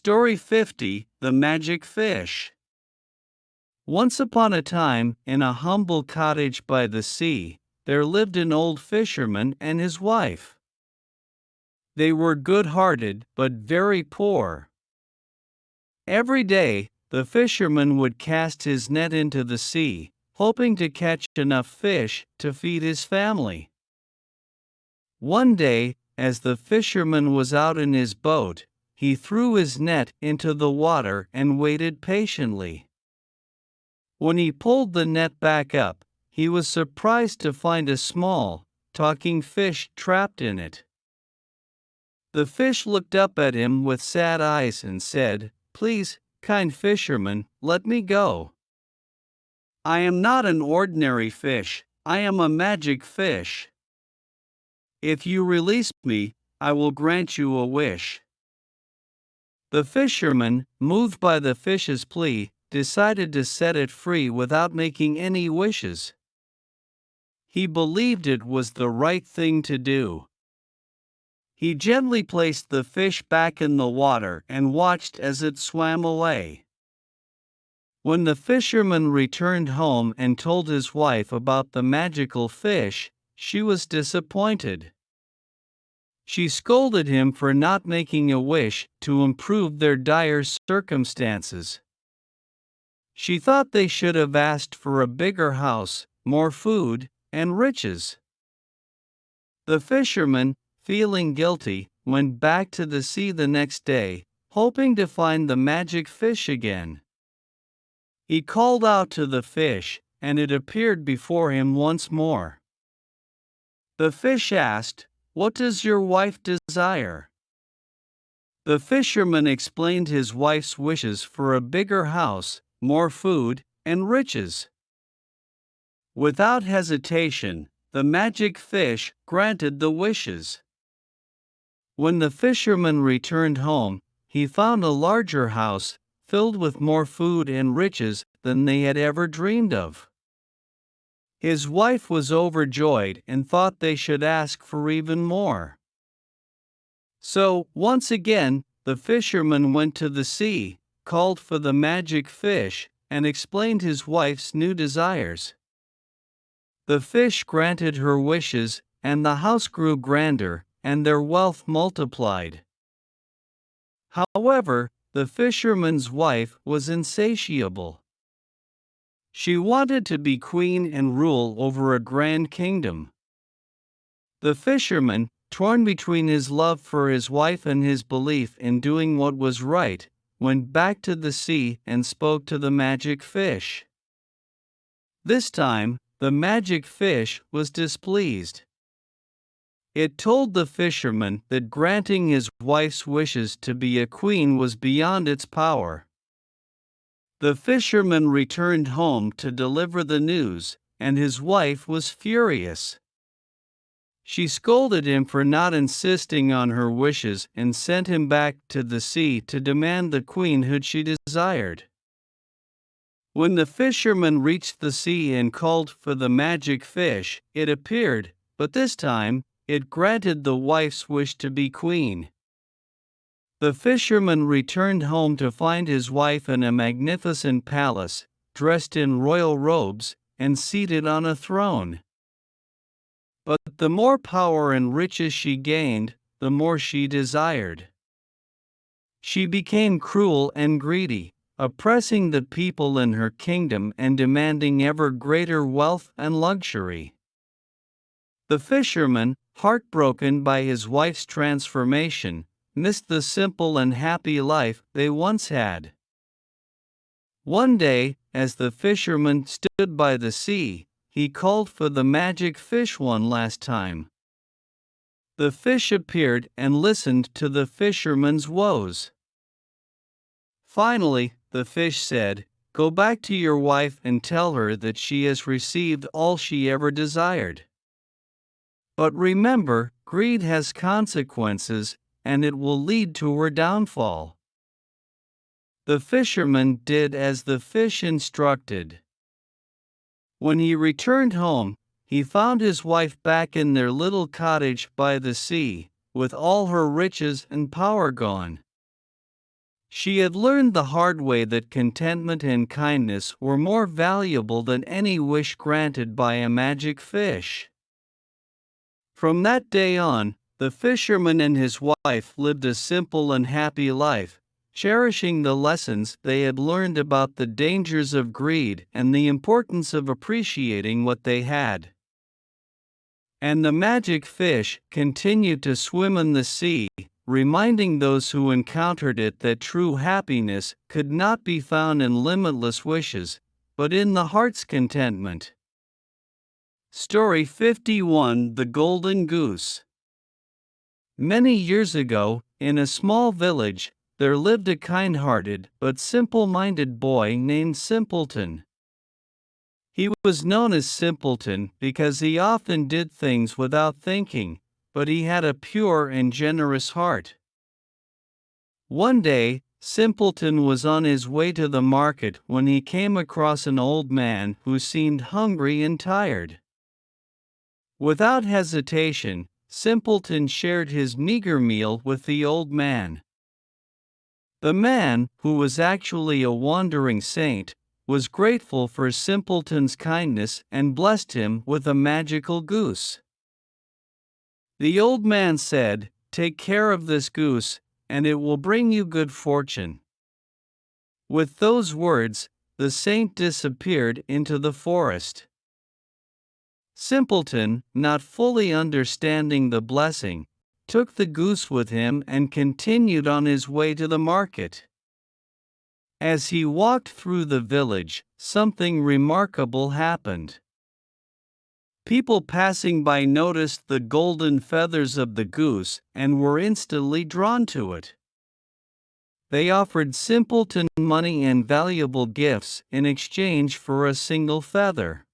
Story 50, The Magic Fish. Once upon a time, in a humble cottage by the sea, there lived an old fisherman and his wife. They were good-hearted but very poor. Every day, the fisherman would cast his net into the sea, hoping to catch enough fish to feed his family. One day, as the fisherman was out in his boat, he threw his net into the water and waited patiently. When he pulled the net back up, he was surprised to find a small, talking fish trapped in it. The fish looked up at him with sad eyes and said, "Please, kind fisherman, let me go. I am not an ordinary fish, I am a magic fish. If you release me, I will grant you a wish." The fisherman, moved by the fish's plea, decided to set it free without making any wishes. He believed it was the right thing to do. He gently placed the fish back in the water and watched as it swam away. When the fisherman returned home and told his wife about the magical fish, she was disappointed. She scolded him for not making a wish to improve their dire circumstances. She thought they should have asked for a bigger house, more food, and riches. The fisherman, feeling guilty, went back to the sea the next day, hoping to find the magic fish again. He called out to the fish, and it appeared before him once more. The fish asked, "What does your wife desire?" The fisherman explained his wife's wishes for a bigger house, more food, and riches. Without hesitation, the magic fish granted the wishes. When the fisherman returned home, he found a larger house, filled with more food and riches than they had ever dreamed of. His wife was overjoyed and thought they should ask for even more. So, once again, the fisherman went to the sea, called for the magic fish, and explained his wife's new desires. The fish granted her wishes, and the house grew grander, and their wealth multiplied. However, the fisherman's wife was insatiable. She wanted to be queen and rule over a grand kingdom. The fisherman, torn between his love for his wife and his belief in doing what was right, went back to the sea and spoke to the magic fish. This time, the magic fish was displeased. It told the fisherman that granting his wife's wishes to be a queen was beyond its power. The fisherman returned home to deliver the news, and his wife was furious. She scolded him for not insisting on her wishes and sent him back to the sea to demand the queenhood she desired. When the fisherman reached the sea and called for the magic fish, it appeared, but this time, it granted the wife's wish to be queen. The fisherman returned home to find his wife in a magnificent palace, dressed in royal robes, and seated on a throne. But the more power and riches she gained, the more she desired. She became cruel and greedy, oppressing the people in her kingdom and demanding ever greater wealth and luxury. The fisherman, heartbroken by his wife's transformation, missed the simple and happy life they once had. One day, as the fisherman stood by the sea, he called for the magic fish one last time. The fish appeared and listened to the fisherman's woes. Finally, the fish said, "Go back to your wife and tell her that she has received all she ever desired. But remember, greed has consequences, and it will lead to her downfall." The fisherman did as the fish instructed. When he returned home, he found his wife back in their little cottage by the sea, with all her riches and power gone. She had learned the hard way that contentment and kindness were more valuable than any wish granted by a magic fish. From that day on, the fisherman and his wife lived a simple and happy life, cherishing the lessons they had learned about the dangers of greed and the importance of appreciating what they had. And the magic fish continued to swim in the sea, reminding those who encountered it that true happiness could not be found in limitless wishes, but in the heart's contentment. Story 51: The Golden Goose. Many years ago, in a small village, there lived a kind-hearted but simple-minded boy named Simpleton. He was known as Simpleton because he often did things without thinking, but he had a pure and generous heart. One day, Simpleton was on his way to the market when he came across an old man who seemed hungry and tired. Without hesitation, Simpleton shared his meager meal with the old man. The man, who was actually a wandering saint, was grateful for Simpleton's kindness and blessed him with a magical goose. The old man said, "Take care of this goose, and it will bring you good fortune." With those words, the saint disappeared into the forest. Simpleton, not fully understanding the blessing, took the goose with him and continued on his way to the market. As he walked through the village, something remarkable happened. People passing by noticed the golden feathers of the goose and were instantly drawn to it. They offered Simpleton money and valuable gifts in exchange for a single feather.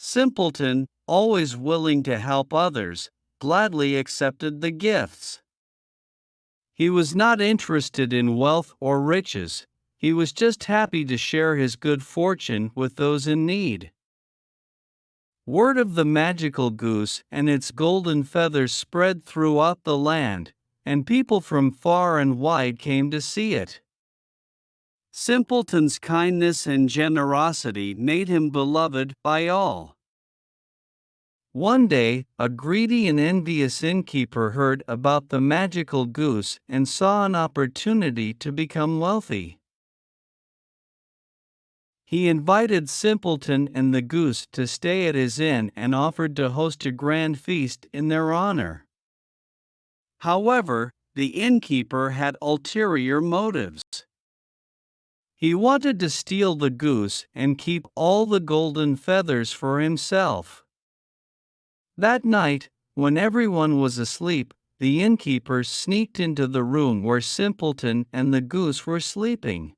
Simpleton, always willing to help others, gladly accepted the gifts. He was not interested in wealth or riches, he was just happy to share his good fortune with those in need. Word of the magical goose and its golden feathers spread throughout the land, and people from far and wide came to see it. Simpleton's kindness and generosity made him beloved by all. One day, a greedy and envious innkeeper heard about the magical goose and saw an opportunity to become wealthy. He invited Simpleton and the goose to stay at his inn and offered to host a grand feast in their honor. However, the innkeeper had ulterior motives. He wanted to steal the goose and keep all the golden feathers for himself. That night, when everyone was asleep, the innkeeper sneaked into the room where Simpleton and the goose were sleeping.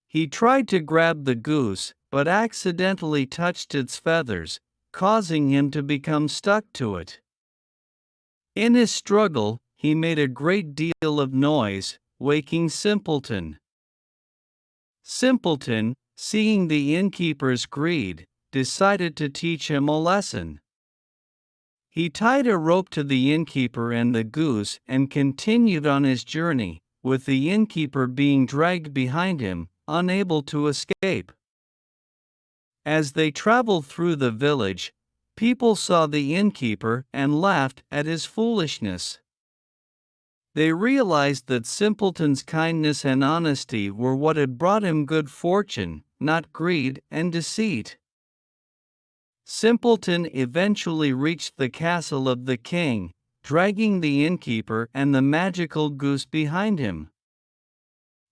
He tried to grab the goose, but accidentally touched its feathers, causing him to become stuck to it. In his struggle, he made a great deal of noise, waking Simpleton. Simpleton, seeing the innkeeper's greed, decided to teach him a lesson. He tied a rope to the innkeeper and the goose and continued on his journey, with the innkeeper being dragged behind him, unable to escape. As they traveled through the village, people saw the innkeeper and laughed at his foolishness. They realized that Simpleton's kindness and honesty were what had brought him good fortune, not greed and deceit. Simpleton eventually reached the castle of the king, dragging the innkeeper and the magical goose behind him.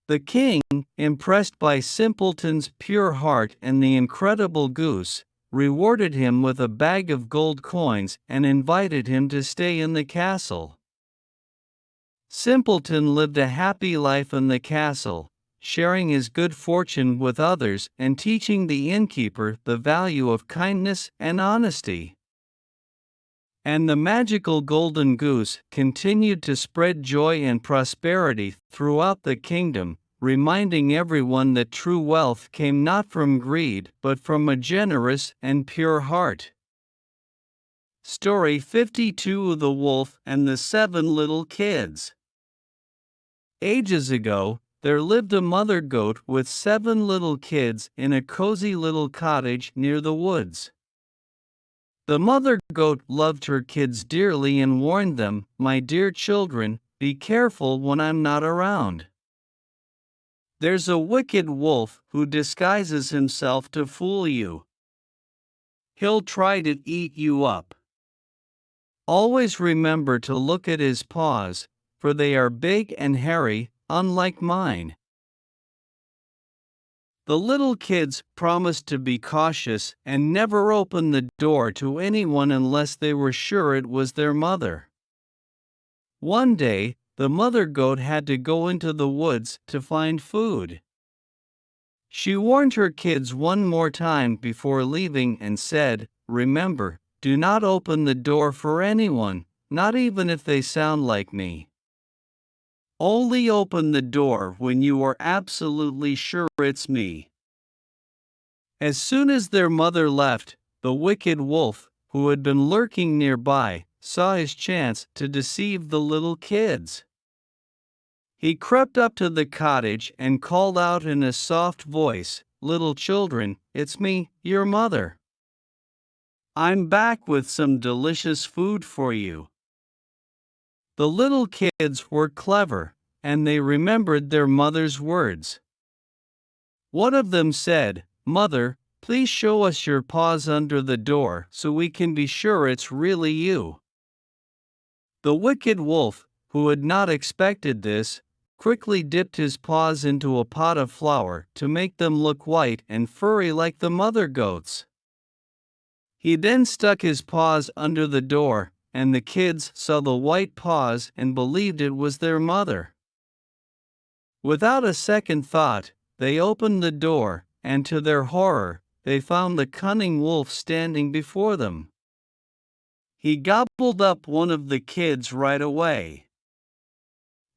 The king, impressed by Simpleton's pure heart and the incredible goose, rewarded him with a bag of gold coins and invited him to stay in the castle. Simpleton lived a happy life in the castle, sharing his good fortune with others and teaching the innkeeper the value of kindness and honesty. And the magical golden goose continued to spread joy and prosperity throughout the kingdom, reminding everyone that true wealth came not from greed but from a generous and pure heart. Story 52: The Wolf and the Seven Little Kids. Ages ago, there lived a mother goat with 7 little kids in a cozy little cottage near the woods. The mother goat loved her kids dearly and warned them, "My dear children, be careful when I'm not around. There's a wicked wolf who disguises himself to fool you. He'll try to eat you up. Always remember to look at his paws, for they are big and hairy, unlike mine." The little kids promised to be cautious and never open the door to anyone unless they were sure it was their mother. One day, the mother goat had to go into the woods to find food. She warned her kids one more time before leaving and said, "Remember, do not open the door for anyone, not even if they sound like me. Only open the door when you are absolutely sure it's me." As soon as their mother left, the wicked wolf, who had been lurking nearby, saw his chance to deceive the little kids. He crept up to the cottage and called out in a soft voice, "Little children, it's me, your mother. I'm back with some delicious food for you." The little kids were clever, and they remembered their mother's words. One of them said, "Mother, please show us your paws under the door so we can be sure it's really you." The wicked wolf, who had not expected this, quickly dipped his paws into a pot of flour to make them look white and furry like the mother goat's. He then stuck his paws under the door, and the kids saw the white paws and believed it was their mother. Without a second thought, they opened the door, and to their horror, they found the cunning wolf standing before them. He gobbled up one of the kids right away.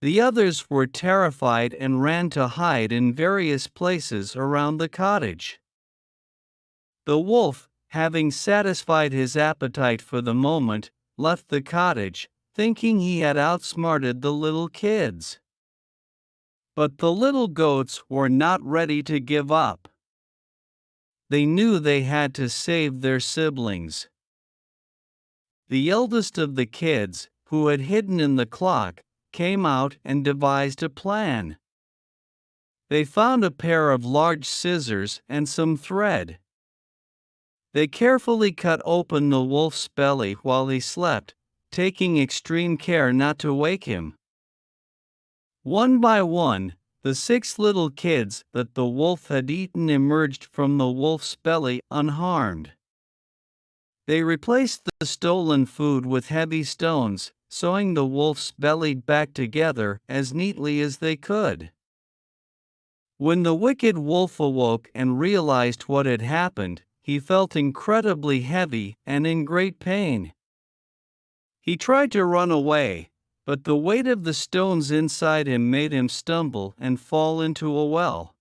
The others were terrified and ran to hide in various places around the cottage. The wolf, having satisfied his appetite for the moment, left the cottage, thinking he had outsmarted the little kids. But the little goats were not ready to give up. They knew they had to save their siblings. The eldest of the kids, who had hidden in the clock, came out and devised a plan. They found a pair of large scissors and some thread. They carefully cut open the wolf's belly while he slept, taking extreme care not to wake him. One by one, the 6 little kids that the wolf had eaten emerged from the wolf's belly unharmed. They replaced the stolen food with heavy stones, sewing the wolf's belly back together as neatly as they could. When the wicked wolf awoke and realized what had happened, he felt incredibly heavy and in great pain. He tried to run away, but the weight of the stones inside him made him stumble and fall into a well.